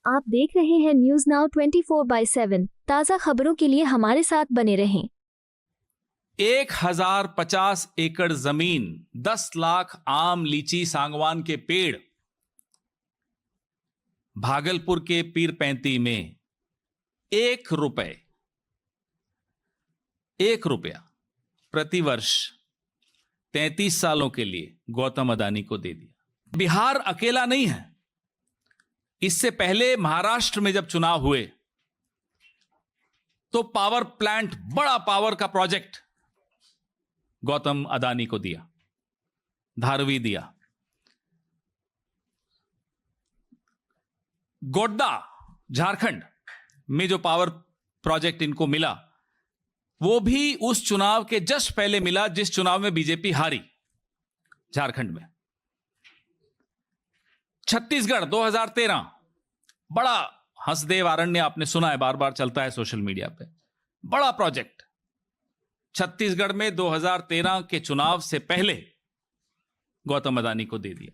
आप देख रहे हैं न्यूज नाउ 24/7 ताज़ा खबरों के लिए हमारे साथ बने रहें। 1050 एकड़ जमीन, 10 लाख आम लीची सागवान के पेड़। भागलपुर के पीरपैंती में 1 रुपया प्रति वर्ष 33 सालों के लिए गौतम अदानी को दे दिया। बिहार अकेला नहीं है। इससे पहले महाराष्ट्र में जब चुनाव हुए तो पावर प्लांट, बड़ा पावर का प्रोजेक्ट गौतम अदानी को दिया, धारवी दिया। गोड्डा झारखंड में जो पावर प्रोजेक्ट इनको मिला वो भी उस चुनाव के जस्ट पहले मिला जिस चुनाव में बीजेपी हारी झारखंड में। छत्तीसगढ़ 2013, बड़ा हंसदेव अरण्य, आपने सुना है, बार बार चलता है सोशल मीडिया पे, बड़ा प्रोजेक्ट छत्तीसगढ़ में 2013 के चुनाव से पहले गौतम अदानी को दे दिया।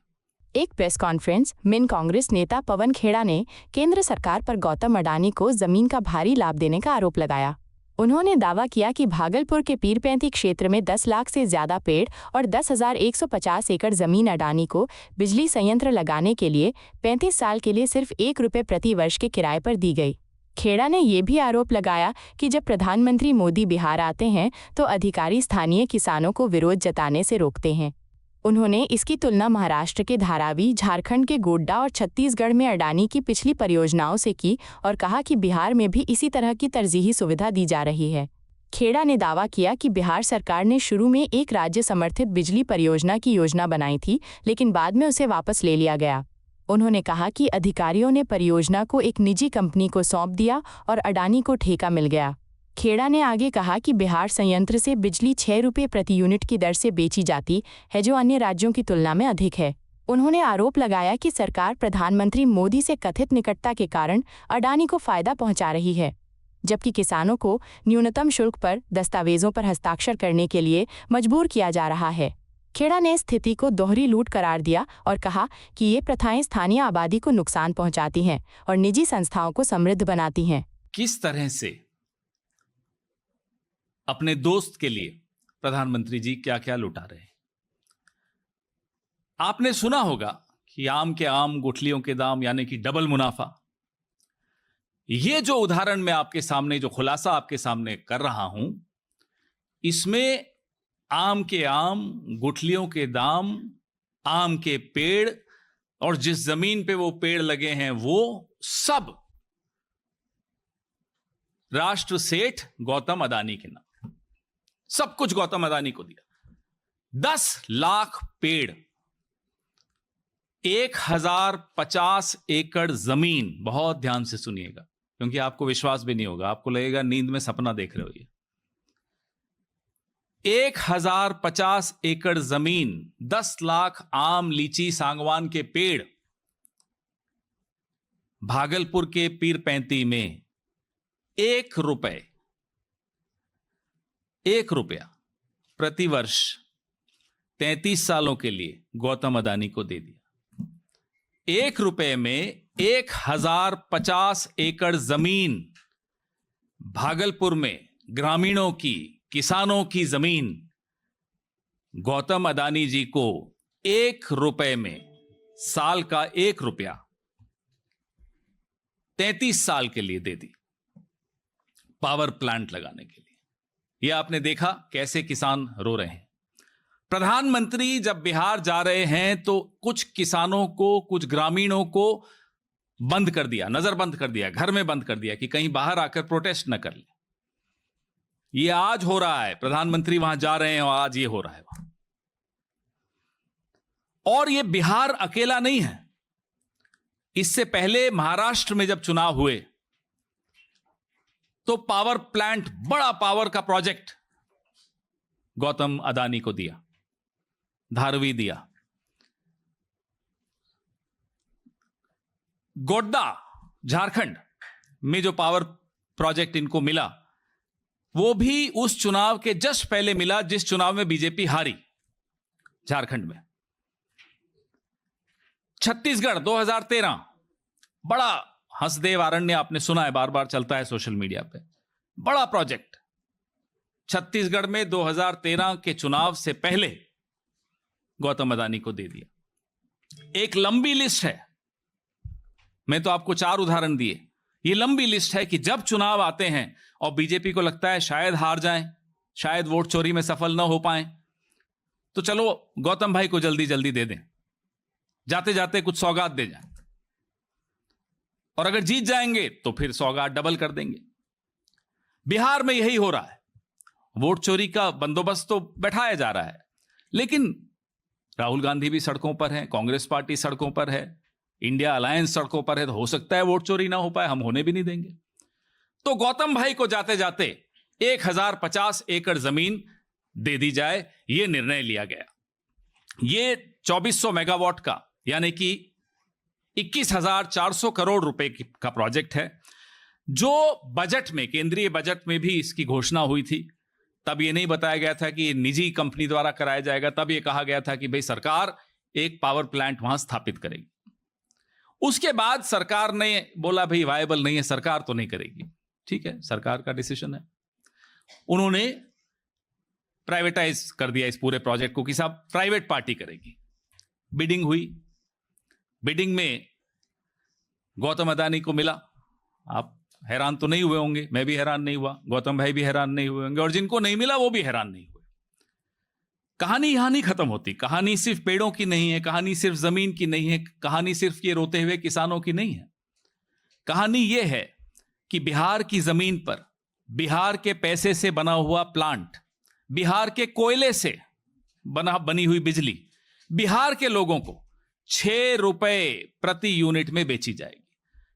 एक प्रेस कॉन्फ्रेंस में कांग्रेस नेता पवन खेड़ा ने केंद्र सरकार पर गौतम अडानी को जमीन का भारी लाभ देने का आरोप लगाया। उन्होंने दावा किया कि भागलपुर के पीरपैंती क्षेत्र में 10 लाख से ज्यादा पेड़ और 10,150 एकड़ जमीन अडानी को बिजली संयंत्र लगाने के लिए 35 साल के लिए सिर्फ 1 रुपये प्रति वर्ष के किराए पर दी गई। खेड़ा ने यह भी आरोप लगाया कि जब प्रधानमंत्री मोदी बिहार आते हैं तो अधिकारी स्थानीय किसानों को विरोध जताने से रोकते हैं। उन्होंने इसकी तुलना महाराष्ट्र के धारावी, झारखंड के गोड्डा और छत्तीसगढ़ में अडानी की पिछली परियोजनाओं से की और कहा कि बिहार में भी इसी तरह की तरजीही सुविधा दी जा रही है। खेड़ा ने दावा किया कि बिहार सरकार ने शुरू में एक राज्य समर्थित बिजली परियोजना की योजना बनाई थी, लेकिन बाद में उसे वापस ले लिया गया। उन्होंने कहा कि अधिकारियों ने परियोजना को एक निजी कंपनी को सौंप दिया और अडानी को ठेका मिल गया। खेड़ा ने आगे कहा कि बिहार संयंत्र से बिजली 6 रुपये प्रति यूनिट की दर से बेची जाती है, जो अन्य राज्यों की तुलना में अधिक है। उन्होंने आरोप लगाया कि सरकार प्रधानमंत्री मोदी से कथित निकटता के कारण अडानी को फायदा पहुंचा रही है, जबकि किसानों को न्यूनतम शुल्क पर दस्तावेजों पर हस्ताक्षर करने के लिए मजबूर किया जा रहा है। खेड़ा ने स्थिति को दोहरी लूट करार दिया और कहा कि ये प्रथाएं स्थानीय आबादी को नुकसान पहुंचाती हैं और निजी संस्थाओं को समृद्ध बनाती हैं। किस तरह से अपने दोस्त के लिए प्रधानमंत्री जी क्या क्या लुटा रहे हैं। आपने सुना होगा कि आम के आम, गुठलियों के दाम, यानी कि डबल मुनाफा। यह जो उदाहरण मैं आपके सामने, जो खुलासा आपके सामने कर रहा हूं, इसमें आम के आम, गुठलियों के दाम, आम के पेड़ और जिस जमीन पे वो पेड़ लगे हैं वो सब राष्ट्र सेठ गौतम अदानी के नाम, सब कुछ गौतम अदानी को दिया। 10 लाख पेड़, 1050 एकड़ जमीन। बहुत ध्यान से सुनिएगा क्योंकि आपको विश्वास भी नहीं होगा, आपको लगेगा नींद में सपना देख रहे हो। ये 1050 एकड़ जमीन, 10 लाख आम लीची सागवान के पेड़। भागलपुर के पीरपैंती में 1 रुपया प्रति वर्ष 33 सालों के लिए गौतम अदानी को दे दिया। 1 रुपये में 1050 एकड़ जमीन, भागलपुर में ग्रामीणों की, किसानों की जमीन गौतम अदानी जी को 1 रुपये में, साल का 1 रुपया 33 साल के लिए दे दी, पावर प्लांट लगाने के लिए। यह आपने देखा कैसे किसान रो रहे हैं। प्रधानमंत्री जब बिहार जा रहे हैं तो कुछ किसानों को, कुछ ग्रामीणों को बंद कर दिया, नजरबंद कर दिया, घर में बंद कर दिया कि कहीं बाहर आकर प्रोटेस्ट न कर ले। यह आज हो रहा है, प्रधानमंत्री वहां जा रहे हैं और आज यह हो रहा है वहां। और यह बिहार अकेला नहीं है। इससे पहले महाराष्ट्र में जब चुनाव हुए तो पावर प्लांट, बड़ा पावर का प्रोजेक्ट गौतम अदानी को दिया, धारवी दिया। गोड्डा झारखंड में जो पावर प्रोजेक्ट इनको मिला वो भी उस चुनाव के जस्ट पहले मिला जिस चुनाव में बीजेपी हारी झारखंड में। छत्तीसगढ़ 2013, बड़ा हंसदेव अरण्य आपने सुना है, बार बार चलता है सोशल मीडिया पे, बड़ा प्रोजेक्ट छत्तीसगढ़ में 2013 के चुनाव से पहले गौतम अदानी को दे दिया। एक लंबी लिस्ट है, मैं तो आपको 4 उदाहरण दिए। ये लंबी लिस्ट है कि जब चुनाव आते हैं और बीजेपी को लगता है शायद हार जाएं, शायद वोट चोरी में सफल ना हो पाएं, तो चलो गौतम भाई को जल्दी जल्दी दे दें, जाते जाते कुछ सौगात दे जाएं, और अगर जीत जाएंगे तो फिर सौगात डबल कर देंगे। बिहार में यही हो रहा है। वोट चोरी का बंदोबस्त तो बैठाया जा रहा है, लेकिन राहुल गांधी भी सड़कों पर हैं, कांग्रेस पार्टी सड़कों पर है, इंडिया अलायंस सड़कों पर है, तो हो सकता है वोट चोरी ना हो पाए, हम होने भी नहीं देंगे। तो गौतम भाई को जाते जाते 1050 एकड़ जमीन दे दी जाए, यह निर्णय लिया गया। यह 2400 मेगावाट का यानी कि 21,400 करोड़ रुपए का प्रोजेक्ट है, जो बजट में, केंद्रीय बजट में भी इसकी घोषणा हुई थी। तब यह नहीं बताया गया था कि निजी कंपनी द्वारा कराया जाएगा, तब यह कहा गया था कि भाई सरकार एक पावर प्लांट वहां स्थापित करेगी। उसके बाद सरकार ने बोला भाई वायबल नहीं है, सरकार तो नहीं करेगी। ठीक है, सरकार का डिसीजन है। उन्होंने प्राइवेटाइज कर दिया इस पूरे प्रोजेक्ट को कि साहब प्राइवेट पार्टी करेगी। बिडिंग हुई, बिडिंग में गौतम अदानी को मिला। आप हैरान तो नहीं हुए होंगे, मैं भी हैरान नहीं हुआ, गौतम भाई भी हैरान नहीं हुए होंगे, और जिनको नहीं मिला वो भी हैरान नहीं हुए। कहानी यहां नहीं खत्म होती। कहानी सिर्फ पेड़ों की नहीं है, कहानी सिर्फ जमीन की नहीं है, कहानी सिर्फ ये रोते हुए किसानों की नहीं है। कहानी ये है कि बिहार की जमीन पर बिहार के पैसे से बना हुआ प्लांट, बिहार के कोयले से बनी हुई बिजली बिहार के लोगों को 6 रुपए प्रति यूनिट में बेची जाएगी।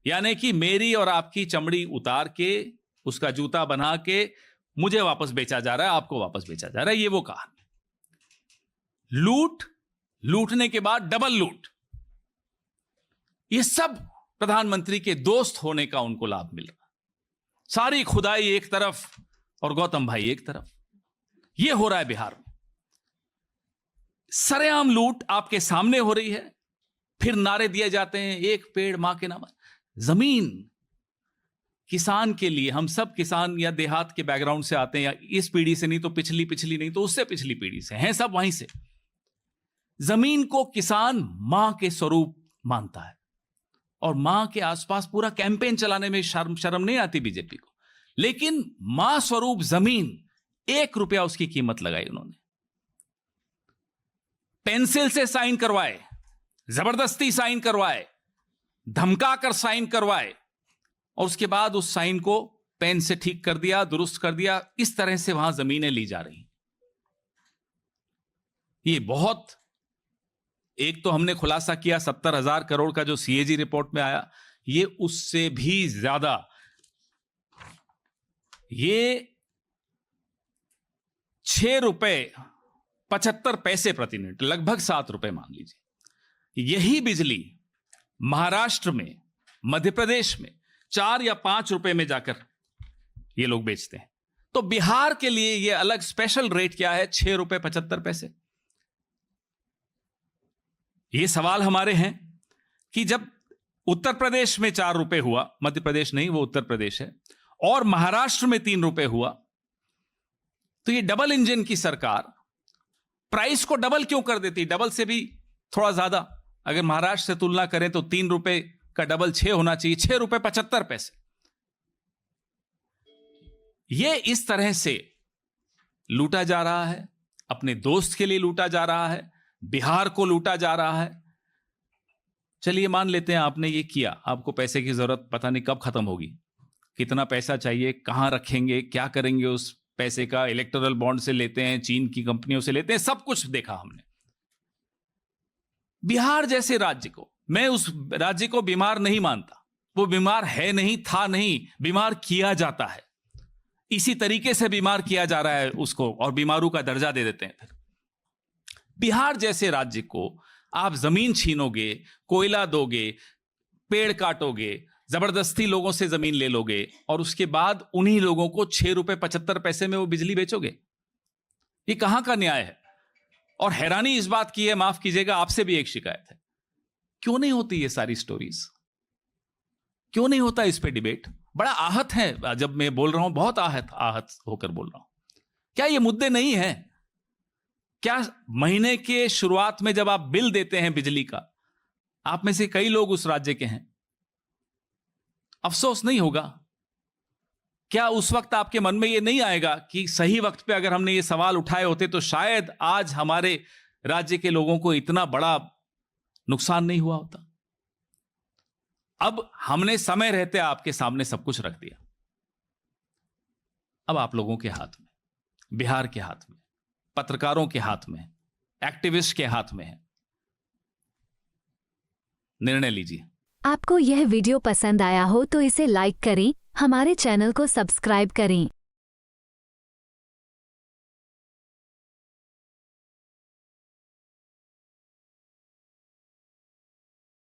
यानी कि मेरी और आपकी चमड़ी उतार के, उसका जूता बना के मुझे वापस बेचा जा रहा है, आपको वापस बेचा जा रहा है। ये वो कहानी। लूट, लूटने के बाद डबल लूट, ये सब प्रधानमंत्री के दोस्त होने का उनको लाभ मिल रहा। सारी खुदाई एक तरफ और गौतम भाई एक तरफ। ये हो रहा है बिहार में। सरेआम लूट आपके सामने हो रही है, फिर नारे दिए जाते हैं, एक पेड़ मां के नाम। जमीन किसान के लिए, हम सब किसान या देहात के बैकग्राउंड से आते हैं, या इस पीढ़ी से नहीं तो पिछली नहीं तो उससे पिछली पीढ़ी से हैं, सब वहीं से। जमीन को किसान मां के स्वरूप मानता है, और मां के आसपास पूरा कैंपेन चलाने में शर्म नहीं आती बीजेपी को। लेकिन मां स्वरूप जमीन, 1 रुपया उसकी कीमत लगाई उन्होंने। पेंसिल से साइन करवाए, जबरदस्ती साइन करवाए, धमकाकर साइन करवाए, और उसके बाद उस साइन को पेन से ठीक कर दिया, दुरुस्त कर दिया। इस तरह से वहां जमीनें ली जा रही। ये बहुत, एक तो हमने खुलासा किया 70,000 करोड़ का जो सीएजी रिपोर्ट में आया, ये उससे भी ज्यादा। ये 6 रुपए 75 पैसे प्रति यूनिट, लगभग 7 रुपए मान लीजिए। यही बिजली महाराष्ट्र में, मध्य प्रदेश में 4 या 5 रुपए में जाकर ये लोग बेचते हैं। तो बिहार के लिए ये अलग स्पेशल रेट क्या है? 6 रुपए 75 पैसे। ये सवाल हमारे हैं कि जब उत्तर प्रदेश में 4 रुपए हुआ, मध्य प्रदेश नहीं वो उत्तर प्रदेश है, और महाराष्ट्र में 3 रुपए हुआ, तो ये डबल इंजन की सरकार प्राइस को डबल क्यों कर देती? डबल से भी थोड़ा ज्यादा, अगर महाराष्ट्र से तुलना करें तो 3 रुपए का डबल 6 होना चाहिए, 6 रुपए 75 पैसे। ये इस तरह से लूटा जा रहा है, अपने दोस्त के लिए लूटा जा रहा है, बिहार को लूटा जा रहा है। चलिए मान लेते हैं आपने ये किया, आपको पैसे की जरूरत पता नहीं कब खत्म होगी, कितना पैसा चाहिए, कहां रखेंगे, क्या करेंगे उस पैसे का, इलेक्टोरल बॉन्ड से लेते हैं, चीन की कंपनियों से लेते हैं, सब कुछ देखा हमने। बिहार जैसे राज्य को, मैं उस राज्य को बीमार नहीं मानता, वो बीमार है नहीं, था नहीं, बीमार किया जाता है। इसी तरीके से बीमार किया जा रहा है उसको, और बीमारू का दर्जा दे देते हैं। फिर बिहार जैसे राज्य को आप जमीन छीनोगे, कोयला दोगे, पेड़ काटोगे, जबरदस्ती लोगों से जमीन ले लोगे, और उसके बाद उन्हीं लोगों को 6 रुपए 75 पैसे में वो बिजली बेचोगे। ये कहां का न्याय है? और हैरानी इस बात की है, माफ कीजिएगा, आपसे भी एक शिकायत है, क्यों नहीं होती ये सारी स्टोरीज? क्यों नहीं होता इस पे डिबेट? बड़ा आहत है जब मैं बोल रहा हूं, बहुत आहत होकर बोल रहा हूं। क्या ये मुद्दे नहीं है? क्या महीने के शुरुआत में जब आप बिल देते हैं बिजली का, आप में से कई लोग उस राज्य के हैं, अफसोस नहीं होगा? क्या उस वक्त आपके मन में ये नहीं आएगा कि सही वक्त पे अगर हमने ये सवाल उठाए होते तो शायद आज हमारे राज्य के लोगों को इतना बड़ा नुकसान नहीं हुआ होता? अब हमने समय रहते आपके सामने सब कुछ रख दिया। अब आप लोगों के हाथ में, बिहार के हाथ में, पत्रकारों के हाथ में, एक्टिविस्ट के हाथ में है। निर्णय लीजिए। आपको यह वीडियो पसंद आया हो तो इसे लाइक करें, हमारे चैनल को सब्सक्राइब करें।